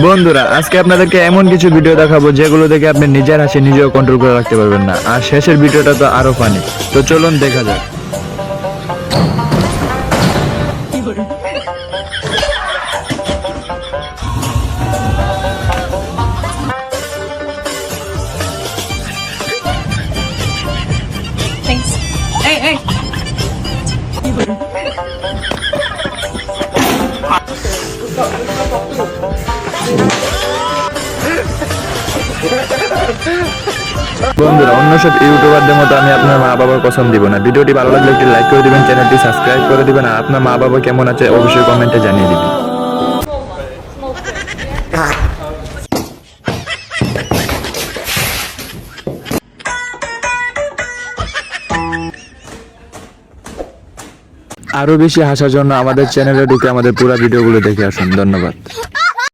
বন্ধুরা, আজকে আপনাদেরকে এমন কিছু ভিডিও দেখাবো যেগুলো দেখে আপনি নিজের হাসি নিজেও কন্ট্রোল করে রাখতে পারবেন না, আর শেষের ভিডিওটা তো আরো ফানি। তো চলুন দেখা যাক। Thanks. Hey, hey. বন্ধুরা, অন্য সব ইউটিউবারদের মতো আমি আপনার মা বাবার কসম দিব না। ভিডিওটি ভালো লাগলে একটি লাইক করে দিবেন, চ্যানেলটি সাবস্ক্রাইব করে দিবেন, আর আপনার মা বাবা কেমন আছে অবশ্যই কমেন্টে জানিয়ে দিবেন। আরো বেশি হাসার জন্য আমাদের চ্যানেলে ঢুকে আমাদের পুরো ভিডিওগুলো দেখে আসুন। ধন্যবাদ।